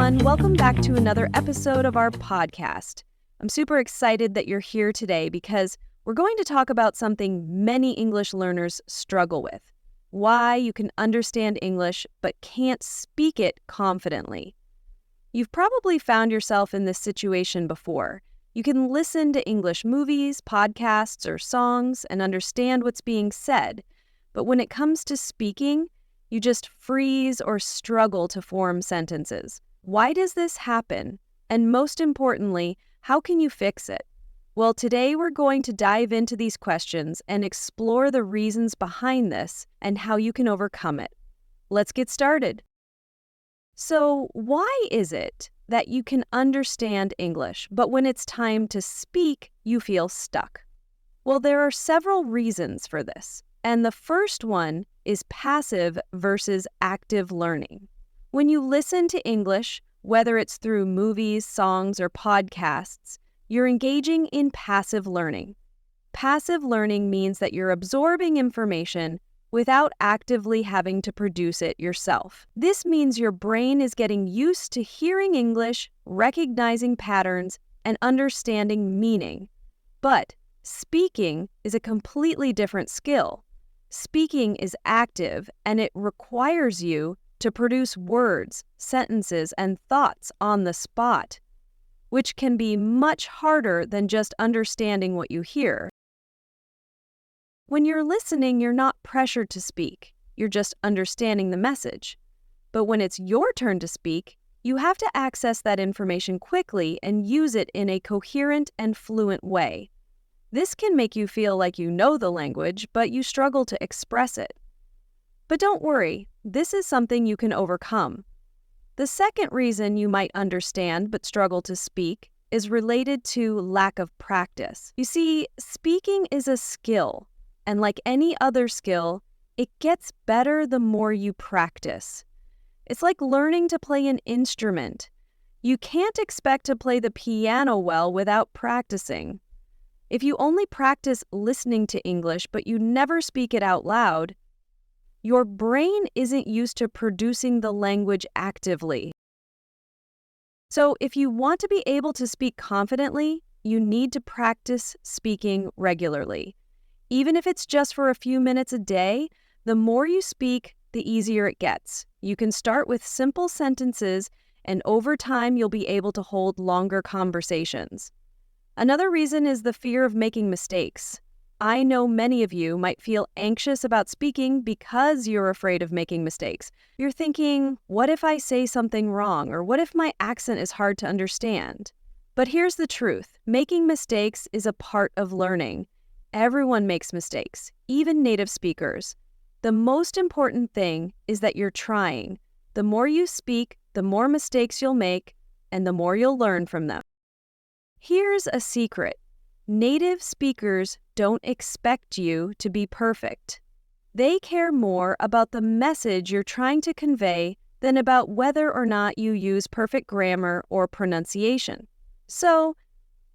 everyone. Welcome back to another episode of our podcast. I'm super excited that you're here today because we're going to talk about something many English learners struggle with: why you can understand English but can't speak it confidently. You've probably found yourself in this situation before. You can listen to English movies, podcasts, or songs and understand what's being said, but when it comes to speaking, you just freeze or struggle to form sentences. Why does this happen? And most importantly, how can you fix it? Well, today we're going to dive into these questions and explore the reasons behind this and how you can overcome it. Let's get started. So, why is it that you can understand English, but when it's time to speak, you feel stuck? Well, there are several reasons for this. And the first one is passive versus active learning. When you listen to English, whether it's through movies, songs, or podcasts, you're engaging in passive learning. Passive learning means that you're absorbing information without actively having to produce it yourself. This means your brain is getting used to hearing English, recognizing patterns, and understanding meaning. But speaking is a completely different skill. Speaking is active, and it requires you to produce words, sentences, and thoughts on the spot, which can be much harder than just understanding what you hear. When you're listening, you're not pressured to speak. You're just understanding the message. But when it's your turn to speak, you have to access that information quickly and use it in a coherent and fluent way. This can make you feel like you know the language, but you struggle to express it. But don't worry, this is something you can overcome. The second reason you might understand but struggle to speak is related to lack of practice. You see, speaking is a skill, and like any other skill, it gets better the more you practice. It's like learning to play an instrument. You can't expect to play the piano well without practicing. If you only practice listening to English but you never speak it out loud, your brain isn't used to producing the language actively. So if you want to be able to speak confidently, you need to practice speaking regularly. Even if it's just for a few minutes a day, the more you speak, the easier it gets. You can start with simple sentences, and over time you'll be able to hold longer conversations. Another reason is the fear of making mistakes. I know many of you might feel anxious about speaking because you're afraid of making mistakes. You're thinking, what if I say something wrong? Or what if my accent is hard to understand? But here's the truth. Making mistakes is a part of learning. Everyone makes mistakes, even native speakers. The most important thing is that you're trying. The more you speak, the more mistakes you'll make, and the more you'll learn from them. Here's a secret. Native speakers don't expect you to be perfect. They care more about the message you're trying to convey than about whether or not you use perfect grammar or pronunciation. So,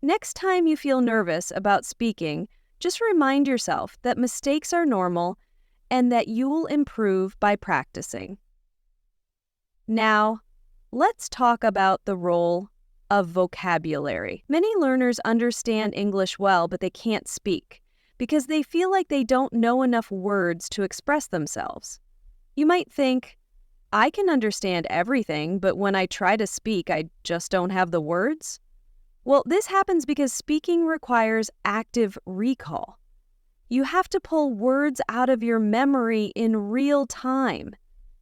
next time you feel nervous about speaking, just remind yourself that mistakes are normal and that you will improve by practicing. Now, let's talk about the role of vocabulary. Many learners understand English well, but they can't speak because they feel like they don't know enough words to express themselves. You might think, I can understand everything, but when I try to speak, I just don't have the words. Well, this happens because speaking requires active recall. You have to pull words out of your memory in real time.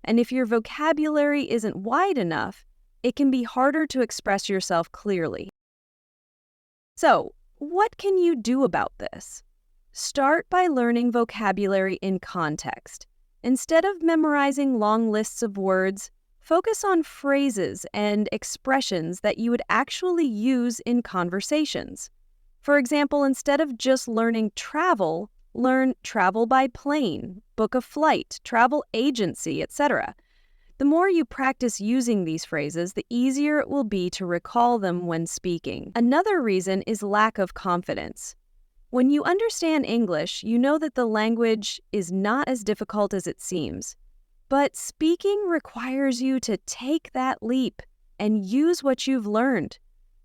And if your vocabulary isn't wide enough, it can be harder to express yourself clearly. So, what can you do about this? Start by learning vocabulary in context. Instead of memorizing long lists of words, focus on phrases and expressions that you would actually use in conversations. For example, instead of just learning travel, learn travel by plane, book a flight, travel agency, etc. The more you practice using these phrases, the easier it will be to recall them when speaking. Another reason is lack of confidence. When you understand English, you know that the language is not as difficult as it seems. But speaking requires you to take that leap and use what you've learned.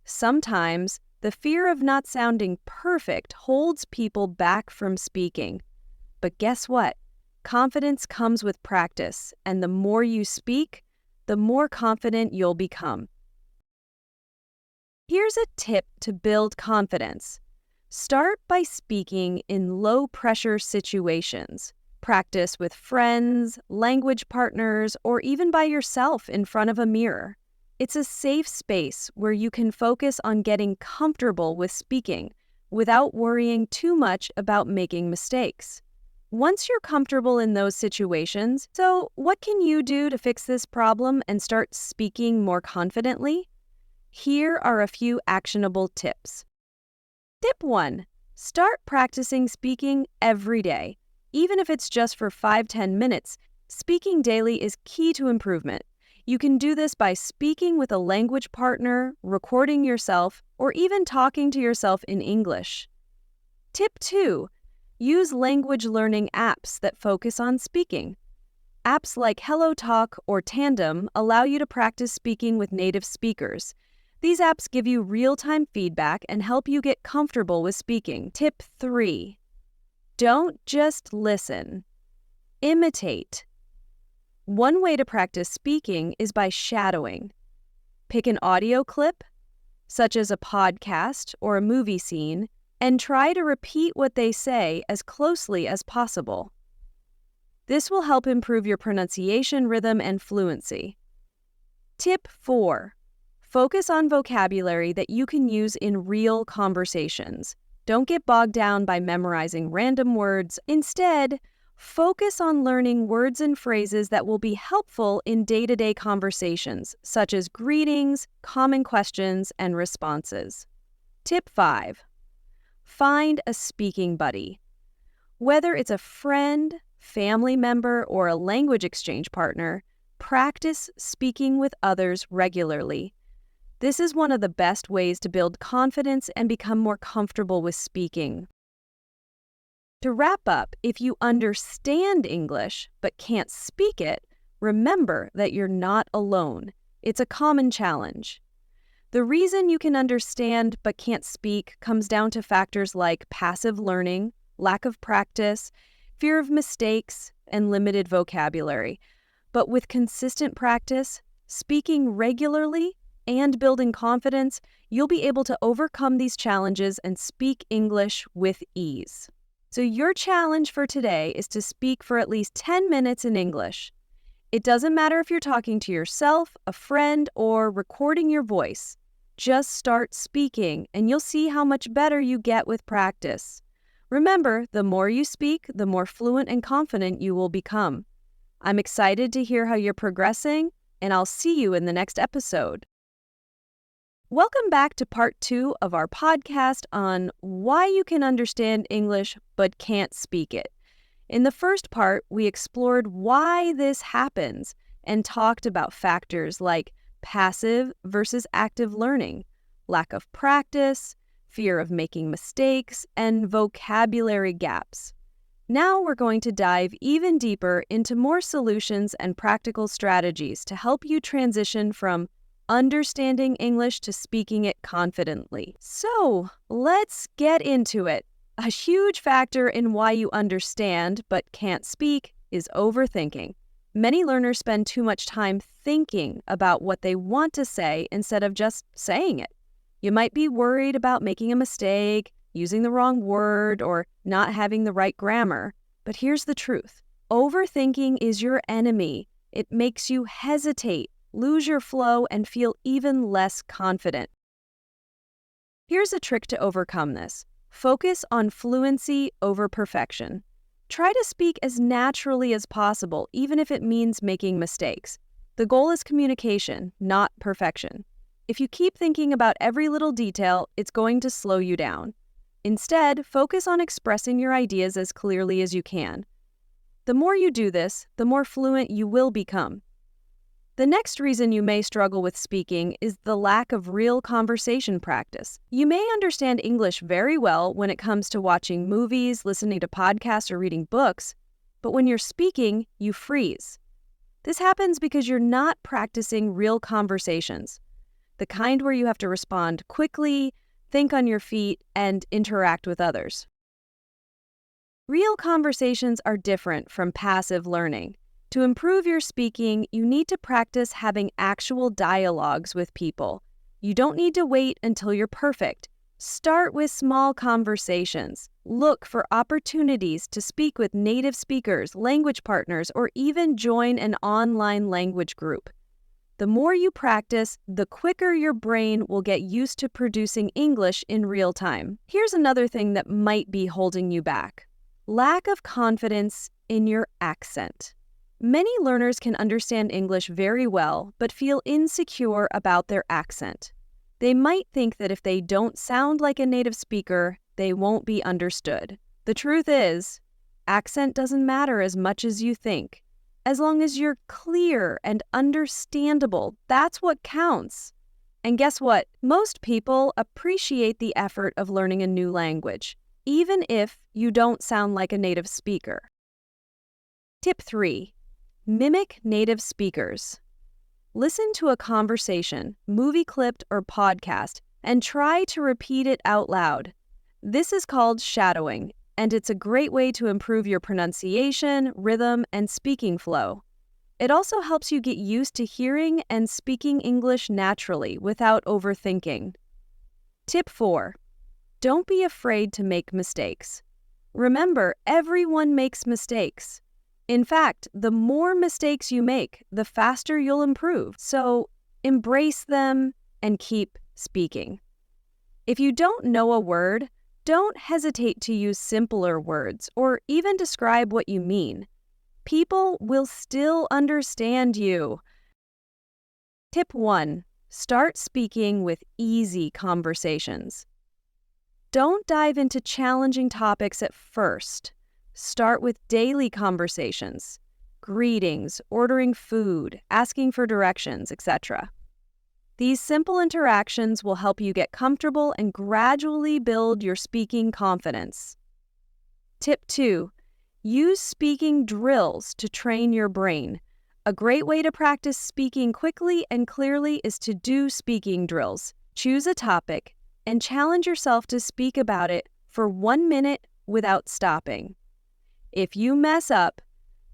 Sometimes, the fear of not sounding perfect holds people back from speaking. But guess what? Confidence comes with practice, and the more you speak, the more confident you'll become. Here's a tip to build confidence. Start by speaking in low-pressure situations. Practice with friends, language partners, or even by yourself in front of a mirror. It's a safe space where you can focus on getting comfortable with speaking without worrying too much about making mistakes. Once you're comfortable in those situations, so what can you do to fix this problem and start speaking more confidently? Here are a few actionable tips. Tip 1. Start practicing speaking every day. Even if it's just for 5-10 minutes, speaking daily is key to improvement. You can do this by speaking with a language partner, recording yourself, or even talking to yourself in English. Tip 2. Use language learning apps that focus on speaking. Apps like HelloTalk or Tandem allow you to practice speaking with native speakers. These apps give you real-time feedback and help you get comfortable with speaking. Tip 3. Don't just listen. Imitate. One way to practice speaking is by shadowing. Pick an audio clip, such as a podcast or a movie scene, and try to repeat what they say as closely as possible. This will help improve your pronunciation, rhythm, and fluency. Tip 4. Focus on vocabulary that you can use in real conversations. Don't get bogged down by memorizing random words. Instead, focus on learning words and phrases that will be helpful in day-to-day conversations, such as greetings, common questions, and responses. Tip 5. Find a speaking buddy. Whether it's a friend, family member, or a language exchange partner, practice speaking with others regularly. This is one of the best ways to build confidence and become more comfortable with speaking. To wrap up, if you understand English but can't speak it, remember that you're not alone. It's a common challenge. The reason you can understand but can't speak comes down to factors like passive learning, lack of practice, fear of mistakes, and limited vocabulary. But with consistent practice, speaking regularly, and building confidence, you'll be able to overcome these challenges and speak English with ease. So your challenge for today is to speak for at least 10 minutes in English. It doesn't matter if you're talking to yourself, a friend, or recording your voice. Just start speaking, and you'll see how much better you get with practice. Remember, the more you speak, the more fluent and confident you will become. I'm excited to hear how you're progressing, and I'll see you in the next episode. Welcome back to part 2 of our podcast on why you can understand English but can't speak it. In the first part, we explored why this happens and talked about factors like passive versus active learning, lack of practice, fear of making mistakes, and vocabulary gaps. Now we're going to dive even deeper into more solutions and practical strategies to help you transition from understanding English to speaking it confidently. So, let's get into it. A huge factor in why you understand but can't speak is overthinking. Many learners spend too much time thinking about what they want to say instead of just saying it. You might be worried about making a mistake, using the wrong word, or not having the right grammar. But here's the truth. Overthinking is your enemy. It makes you hesitate, lose your flow, and feel even less confident. Here's a trick to overcome this. Focus on fluency over perfection. Try to speak as naturally as possible, even if it means making mistakes. The goal is communication, not perfection. If you keep thinking about every little detail, it's going to slow you down. Instead, focus on expressing your ideas as clearly as you can. The more you do this, the more fluent you will become. The next reason you may struggle with speaking is the lack of real conversation practice. You may understand English very well when it comes to watching movies, listening to podcasts, or reading books, but when you're speaking, you freeze. This happens because you're not practicing real conversations. the kind where you have to respond quickly, think on your feet, and interact with others. Real conversations are different from passive learning. To improve your speaking, you need to practice having actual dialogues with people. You don't need to wait until you're perfect. Start with small conversations. Look for opportunities to speak with native speakers, language partners, or even join an online language group. The more you practice, the quicker your brain will get used to producing English in real time. Here's another thing that might be holding you back: lack of confidence in your accent. Many learners can understand English very well, but feel insecure about their accent. They might think that if they don't sound like a native speaker, they won't be understood. The truth is, accent doesn't matter as much as you think. As long as you're clear and understandable, that's what counts. And guess what? Most people appreciate the effort of learning a new language, even if you don't sound like a native speaker. Tip 3. Mimic native speakers. Listen to a conversation, movie clip, or podcast, and try to repeat it out loud. This is called shadowing, and it's a great way to improve your pronunciation, rhythm, and speaking flow. It also helps you get used to hearing and speaking English naturally without overthinking. Tip 4. Don't be afraid to make mistakes. Remember, everyone makes mistakes. In fact, the more mistakes you make, the faster you'll improve. So embrace them and keep speaking. If you don't know a word, don't hesitate to use simpler words or even describe what you mean. People will still understand you. Tip 1. Start speaking with easy conversations. Don't dive into challenging topics at first. Start with daily conversations, greetings, ordering food, asking for directions, etc. These simple interactions will help you get comfortable and gradually build your speaking confidence. Tip 2. Use speaking drills to train your brain. A great way to practice speaking quickly and clearly is to do speaking drills. Choose a topic and challenge yourself to speak about it for 1 minute without stopping. If you mess up,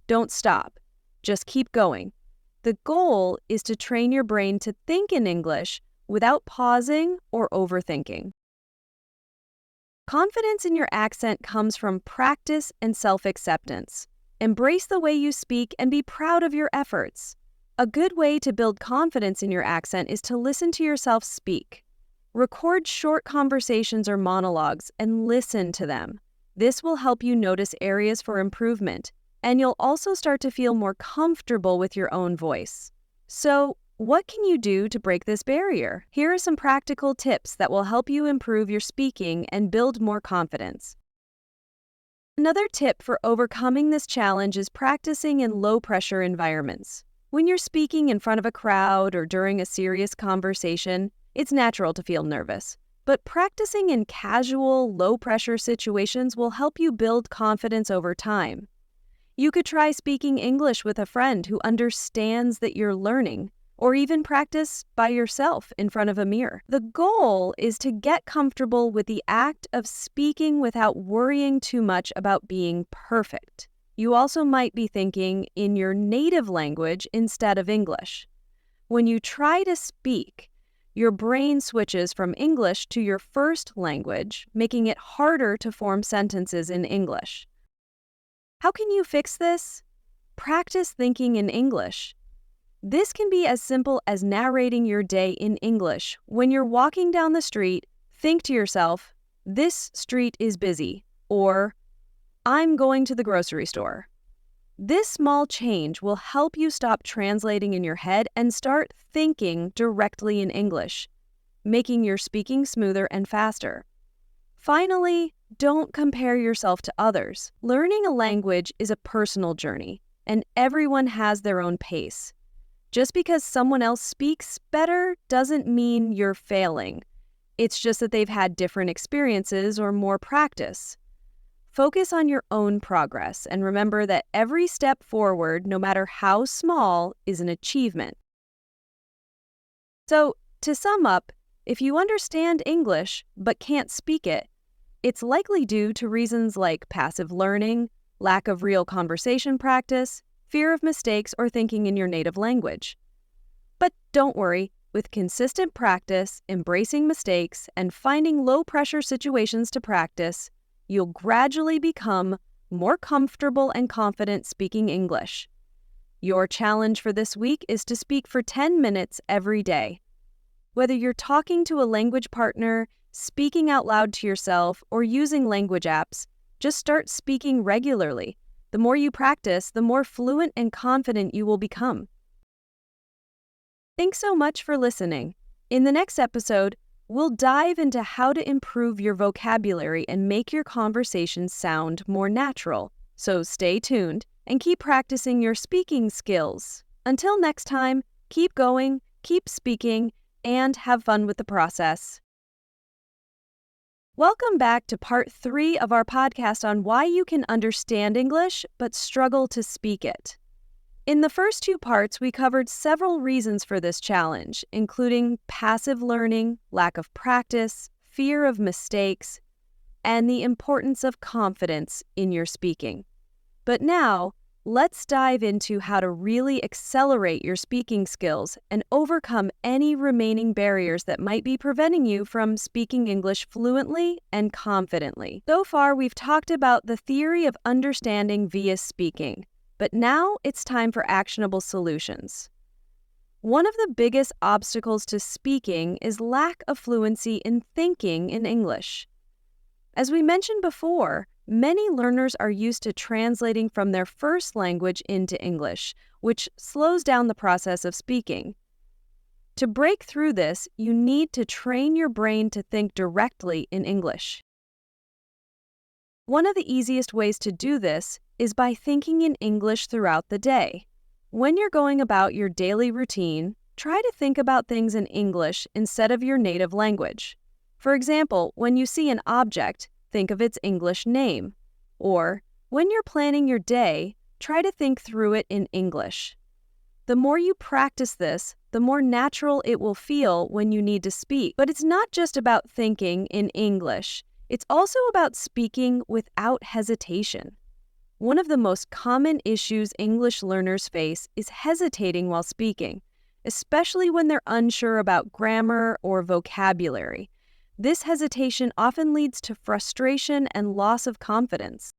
don't stop. Just keep going. The goal is to train your brain to think in English without pausing or overthinking. Confidence in your accent comes from practice and self-acceptance. Embrace the way you speak and be proud of your efforts. A good way to build confidence in your accent is to listen to yourself speak. Record short conversations or monologues and listen to them. This will help you notice areas for improvement, and you'll also start to feel more comfortable with your own voice. So, what can you do to break this barrier? Here are some practical tips that will help you improve your speaking and build more confidence. Another tip for overcoming this challenge is practicing in low-pressure environments. When you're speaking in front of a crowd or during a serious conversation, it's natural to feel nervous. But practicing in casual, low-pressure situations will help you build confidence over time. You could try speaking English with a friend who understands that you're learning, or even practice by yourself in front of a mirror. The goal is to get comfortable with the act of speaking without worrying too much about being perfect. You also might be thinking in your native language instead of English. When you try to speak, your brain switches from English to your first language, making it harder to form sentences in English. How can you fix this? Practice thinking in English. This can be as simple as narrating your day in English. When you're walking down the street, think to yourself, "This street is busy," or "I'm going to the grocery store." This small change will help you stop translating in your head and start thinking directly in English, making your speaking smoother and faster. Finally, don't compare yourself to others. Learning a language is a personal journey, and everyone has their own pace. Just because someone else speaks better doesn't mean you're failing. It's just that they've had different experiences or more practice. Focus on your own progress and remember that every step forward, no matter how small, is an achievement. So, To sum up, if you understand English but can't speak it, it's likely due to reasons like passive learning, lack of real conversation practice, fear of mistakes, or thinking in your native language. But don't worry, with consistent practice, embracing mistakes, and finding low-pressure situations to practice, you'll gradually become more comfortable and confident speaking English. Your challenge for this week is to speak for 10 minutes every day. Whether you're talking to a language partner, speaking out loud to yourself, or using language apps, just start speaking regularly. The more you practice, the more fluent and confident you will become. Thanks so much for listening. In the next episode, we'll dive into how to improve your vocabulary and make your conversations sound more natural. So stay tuned and keep practicing your speaking skills. Until next time, keep going, keep speaking, and have fun with the process. Welcome back to part 3 of our podcast on why you can understand English but struggle to speak it. In the first 2 parts, we covered several reasons for this challenge, including passive learning, lack of practice, fear of mistakes, and the importance of confidence in your speaking. But now, let's dive into how to really accelerate your speaking skills and overcome any remaining barriers that might be preventing you from speaking English fluently and confidently. So far, we've talked about the theory of understanding via speaking, but now it's time for actionable solutions. One of the biggest obstacles to speaking is lack of fluency in thinking in English. As we mentioned before, many learners are used to translating from their first language into English, which slows down the process of speaking. To break through this, you need to train your brain to think directly in English. One of the easiest ways to do this is by thinking in English throughout the day. When you're going about your daily routine, try to think about things in English instead of your native language. For example, when you see an object, think of its English name. Or, when you're planning your day, try to think through it in English. The more you practice this, the more natural it will feel when you need to speak. But it's not just about thinking in English. It's also about speaking without hesitation. One of the most common issues English learners face is hesitating while speaking, especially when they're unsure about grammar or vocabulary. This hesitation often leads to frustration and loss of confidence.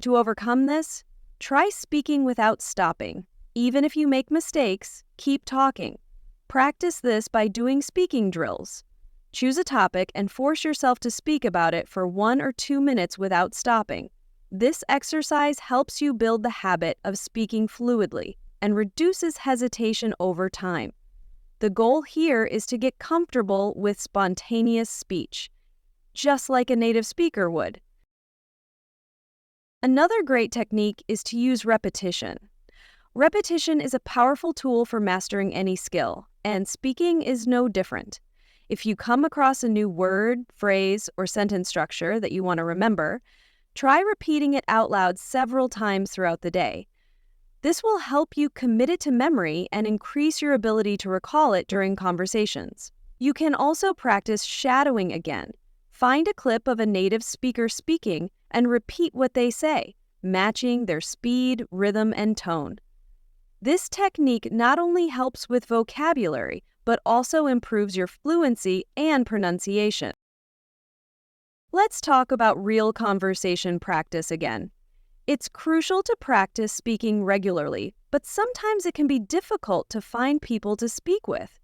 To overcome this, try speaking without stopping. Even if you make mistakes, keep talking. Practice this by doing speaking drills. Choose a topic and force yourself to speak about it for 1 or 2 minutes without stopping. This exercise helps you build the habit of speaking fluidly and reduces hesitation over time. The goal here is to get comfortable with spontaneous speech, just like a native speaker would. Another great technique is to use repetition. Repetition is a powerful tool for mastering any skill, and speaking is no different. If you come across a new word, phrase, or sentence structure that you want to remember, try repeating it out loud several times throughout the day. This will help you commit it to memory and increase your ability to recall it during conversations. You can also practice shadowing again. Find a clip of a native speaker speaking and repeat what they say, matching their speed, rhythm, and tone. This technique not only helps with vocabulary, but also improves your fluency and pronunciation. Let's talk about real conversation practice again. It's crucial to practice speaking regularly, but sometimes it can be difficult to find people to speak with.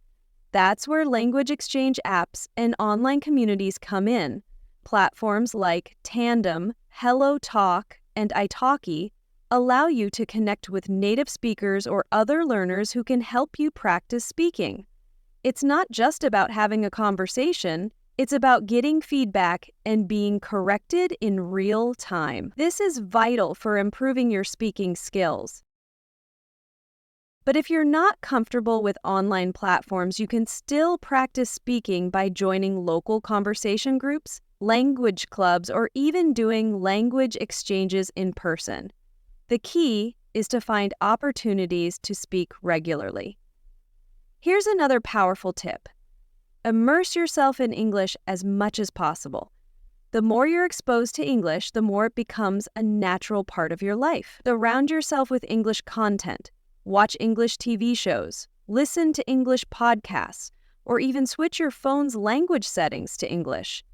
That's where language exchange apps and online communities come in. Platforms like Tandem, Hello Talk, and italki allow you to connect with native speakers or other learners who can help you practice speaking. It's not just about having a conversation. It's about getting feedback and being corrected in real time. This is vital for improving your speaking skills. But if you're not comfortable with online platforms, you can still practice speaking by joining local conversation groups, language clubs, or even doing language exchanges in person. The key is to find opportunities to speak regularly. Here's another powerful tip. Immerse yourself in English as much as possible. The more you're exposed to English, the more it becomes a natural part of your life. Surround yourself with English content. Watch English TV shows, listen to English podcasts, or even switch your phone's language settings to English.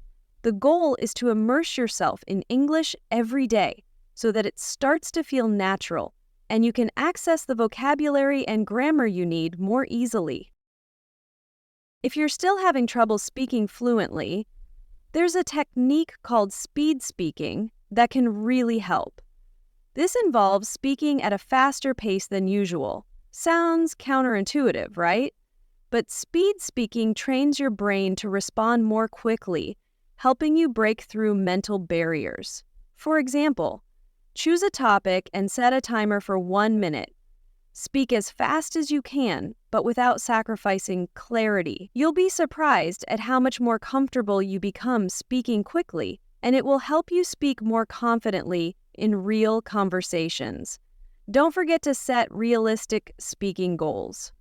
The goal is to immerse yourself in English every day so that it starts to feel natural and you can access the vocabulary and grammar you need more easily. If you're still having trouble speaking fluently, there's a technique called speed speaking that can really help. This involves speaking at a faster pace than usual. Sounds counterintuitive, right? But speed speaking trains your brain to respond more quickly, helping you break through mental barriers. For example, choose a topic and set a timer for 1 minute. Speak as fast as you can, but without sacrificing clarity. You'll be surprised at how much more comfortable you become speaking quickly, and it will help you speak more confidently in real conversations. Don't forget to set realistic speaking goals.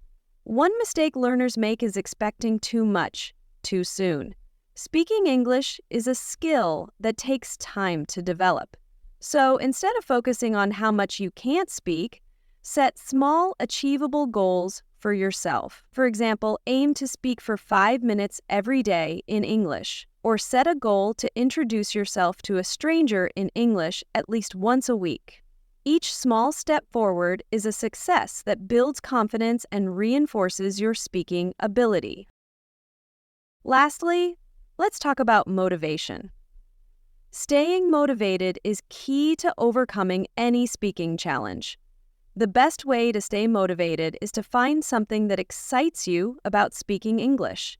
One mistake learners make is expecting too much, too soon. Speaking English is a skill that takes time to develop. So instead of focusing on how much you can't speak, set small, achievable goals for yourself. For example, aim to speak for 5 minutes every day in English, or set a goal to introduce yourself to a stranger in English at least once a week. Each small step forward is a success that builds confidence and reinforces your speaking ability. Lastly, let's talk about motivation. Staying motivated is key to overcoming any speaking challenge. The best way to stay motivated is to find something that excites you about speaking English.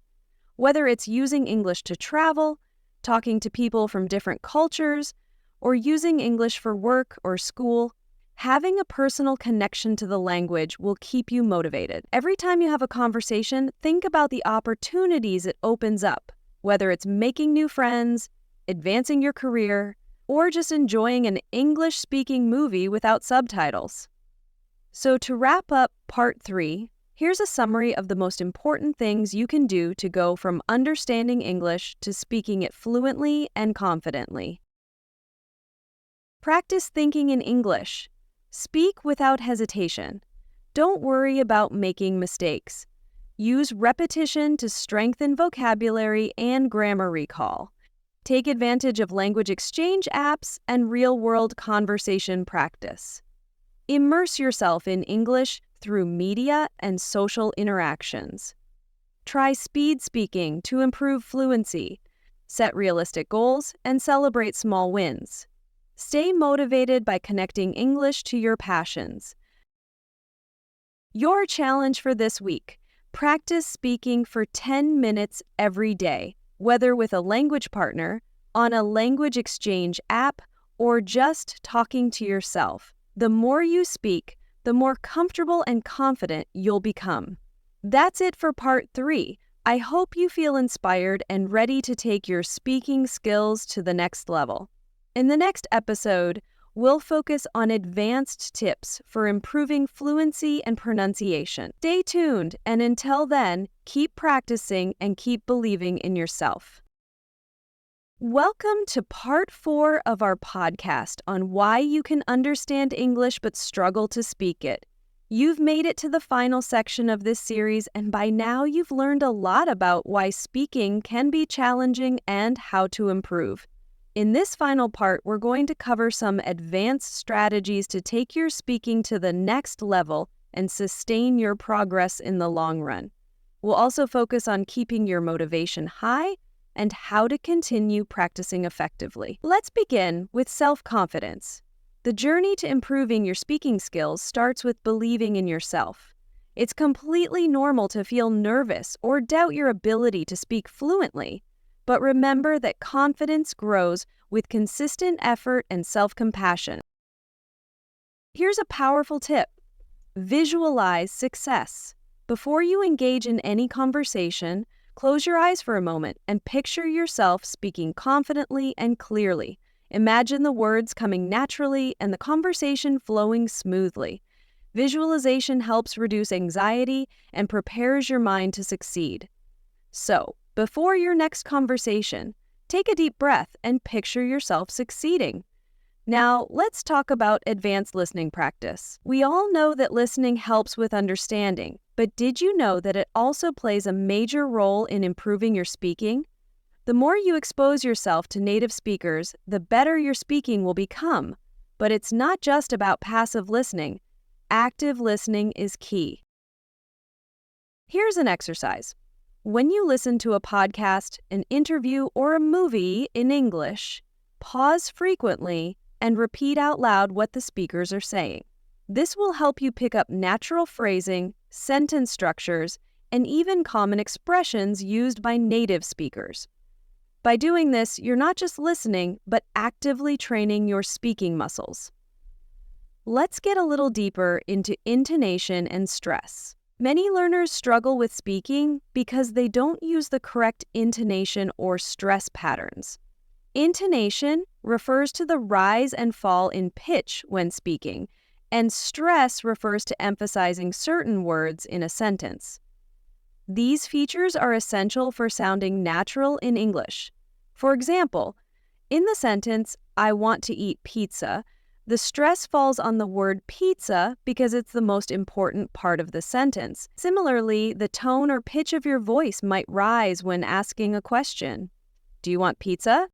Whether it's using English to travel, talking to people from different cultures, or using English for work or school, having a personal connection to the language will keep you motivated. Every time you have a conversation, think about the opportunities it opens up, whether it's making new friends, advancing your career, or just enjoying an English-speaking movie without subtitles. So to wrap up Part 3, here's a summary of the most important things you can do to go from understanding English to speaking it fluently and confidently. Practice thinking in English. Speak without hesitation. Don't worry about making mistakes. Use repetition to strengthen vocabulary and grammar recall. Take advantage of language exchange apps and real-world conversation practice. Immerse yourself in English through media and social interactions. Try speed speaking to improve fluency. Set realistic goals and celebrate small wins. Stay motivated by connecting English to your passions. Your challenge for this week: practice speaking for 10 minutes every day, whether with a language partner, on a language exchange app, or just talking to yourself. The more you speak, the more comfortable and confident you'll become. That's it for Part 3. I hope you feel inspired and ready to take your speaking skills to the next level. In the next episode, we'll focus on advanced tips for improving fluency and pronunciation. Stay tuned, and until then, keep practicing and keep believing in yourself. Welcome to Part 4 of our podcast on why you can understand English but struggle to speak it. You've made it to the final section of this series, and by now you've learned a lot about why speaking can be challenging and how to improve. In this final part, we're going to cover some advanced strategies to take your speaking to the next level and sustain your progress in the long run. We'll also focus on keeping your motivation high and how to continue practicing effectively. Let's begin with self-confidence. The journey to improving your speaking skills starts with believing in yourself. It's completely normal to feel nervous or doubt your ability to speak fluently, but remember that confidence grows with consistent effort and self-compassion. Here's a powerful tip. Visualize success. Before you engage in any conversation, close your eyes for a moment and picture yourself speaking confidently and clearly. Imagine the words coming naturally and the conversation flowing smoothly. Visualization helps reduce anxiety and prepares your mind to succeed. So, before your next conversation, take a deep breath and picture yourself succeeding. Now, let's talk about advanced listening practice. We all know that listening helps with understanding, but did you know that it also plays a major role in improving your speaking? The more you expose yourself to native speakers, the better your speaking will become. But it's not just about passive listening. Active listening is key. Here's an exercise. When you listen to a podcast, an interview, or a movie in English, pause frequently and repeat out loud what the speakers are saying. This will help you pick up natural phrasing, sentence structures, and even common expressions used by native speakers. By doing this, you're not just listening, but actively training your speaking muscles. Let's get a little deeper into intonation and stress. Many learners struggle with speaking because they don't use the correct intonation or stress patterns. Intonation refers to the rise and fall in pitch when speaking, and stress refers to emphasizing certain words in a sentence. These features are essential for sounding natural in English. For example, in the sentence, "I want to eat pizza," the stress falls on the word pizza because it's the most important part of the sentence. Similarly, the tone or pitch of your voice might rise when asking a question. Do you want pizza?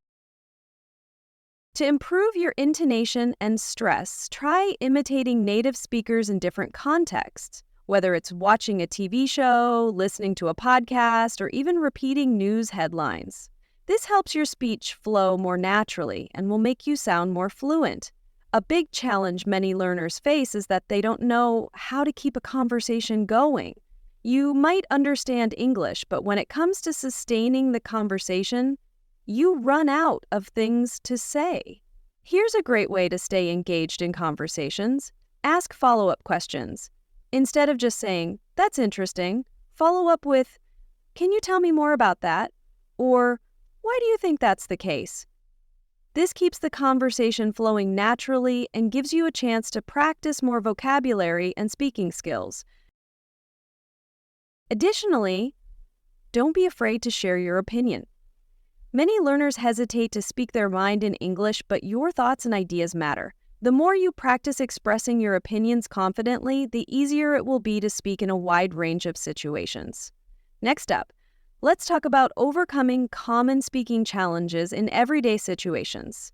To improve your intonation and stress, try imitating native speakers in different contexts. Whether it's watching a TV show, listening to a podcast, or even repeating news headlines. This helps your speech flow more naturally and will make you sound more fluent. A big challenge many learners face is that they don't know how to keep a conversation going. You might understand English, but when it comes to sustaining the conversation, you run out of things to say. Here's a great way to stay engaged in conversations. Ask follow-up questions. Instead of just saying, "That's interesting," follow up with, "Can you tell me more about that?" Or, "Why do you think that's the case?" This keeps the conversation flowing naturally and gives you a chance to practice more vocabulary and speaking skills. Additionally, don't be afraid to share your opinion. Many learners hesitate to speak their mind in English, but your thoughts and ideas matter. The more you practice expressing your opinions confidently, the easier it will be to speak in a wide range of situations. Next up, let's talk about overcoming common speaking challenges in everyday situations.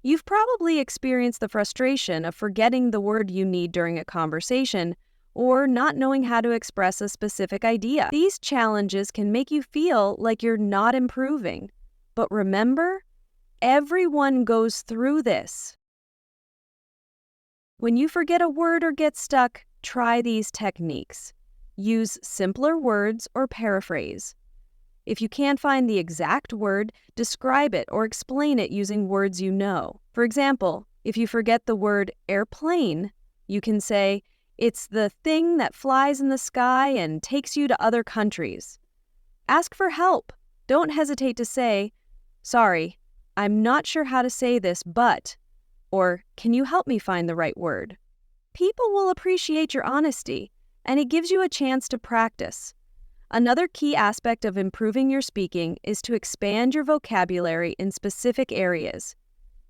You've probably experienced the frustration of forgetting the word you need during a conversation or not knowing how to express a specific idea. These challenges can make you feel like you're not improving. But remember, everyone goes through this. When you forget a word or get stuck, try these techniques. Use simpler words or paraphrase. If you can't find the exact word, describe it or explain it using words you know. For example, if you forget the word airplane, you can say, "It's the thing that flies in the sky and takes you to other countries." Ask for help. Don't hesitate to say, "Sorry, I'm not sure how to say this, but," or "Can you help me find the right word?" People will appreciate your honesty, and it gives you a chance to practice. Another key aspect of improving your speaking is to expand your vocabulary in specific areas.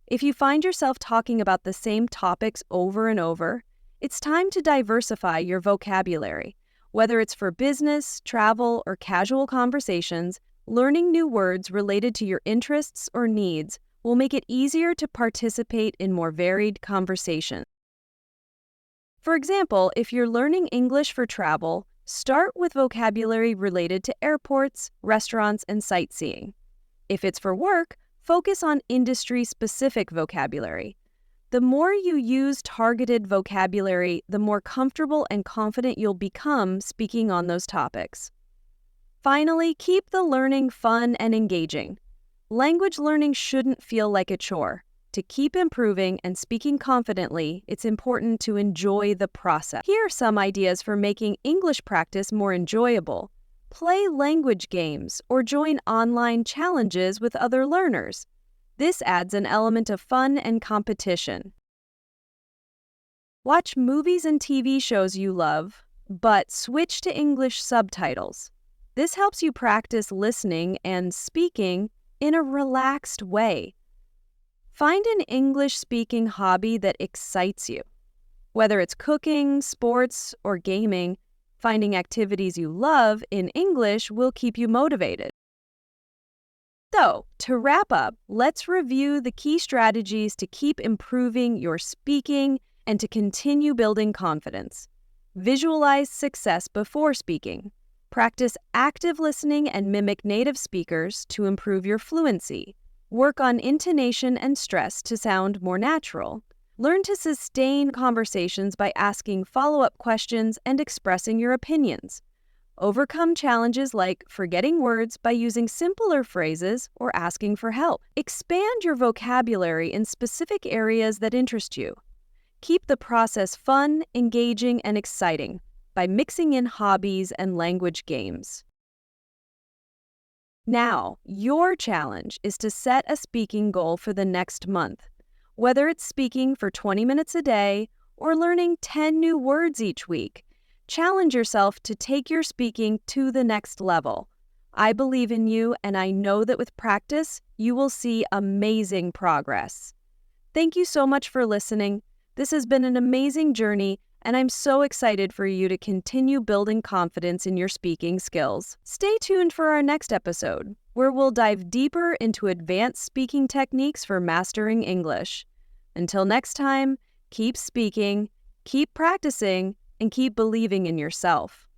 If you find yourself talking about the same topics over and over, it's time to diversify your vocabulary. Whether it's for business, travel, or casual conversations, learning new words related to your interests or needs will make it easier to participate in more varied conversations. For example, if you're learning English for travel, start with vocabulary related to airports, restaurants, and sightseeing. If it's for work, focus on industry-specific vocabulary. The more you use targeted vocabulary, the more comfortable and confident you'll become speaking on those topics. Finally, keep the learning fun and engaging. Language learning shouldn't feel like a chore. To keep improving and speaking confidently, it's important to enjoy the process. Here are some ideas for making English practice more enjoyable. Play language games or join online challenges with other learners. This adds an element of fun and competition. Watch movies and TV shows you love, but switch to English subtitles. This helps you practice listening and speaking in a relaxed way. Find an English-speaking hobby that excites you. Whether it's cooking, sports, or gaming, finding activities you love in English will keep you motivated. So, to wrap up, let's review the key strategies to keep improving your speaking and to continue building confidence. Visualize success before speaking. Practice active listening and mimic native speakers to improve your fluency. Work on intonation and stress to sound more natural. Learn to sustain conversations by asking follow-up questions and expressing your opinions. Overcome challenges like forgetting words by using simpler phrases or asking for help. Expand your vocabulary in specific areas that interest you. Keep the process fun, engaging, and exciting by mixing in hobbies and language games. Now, your challenge is to set a speaking goal for the next month. Whether it's speaking for 20 minutes a day or learning 10 new words each week, challenge yourself to take your speaking to the next level. I believe in you, and I know that with practice, you will see amazing progress. Thank you so much for listening. This has been an amazing journey, and I'm so excited for you to continue building confidence in your speaking skills. Stay tuned for our next episode, where we'll dive deeper into advanced speaking techniques for mastering English. Until next time, keep speaking, keep practicing, and keep believing in yourself.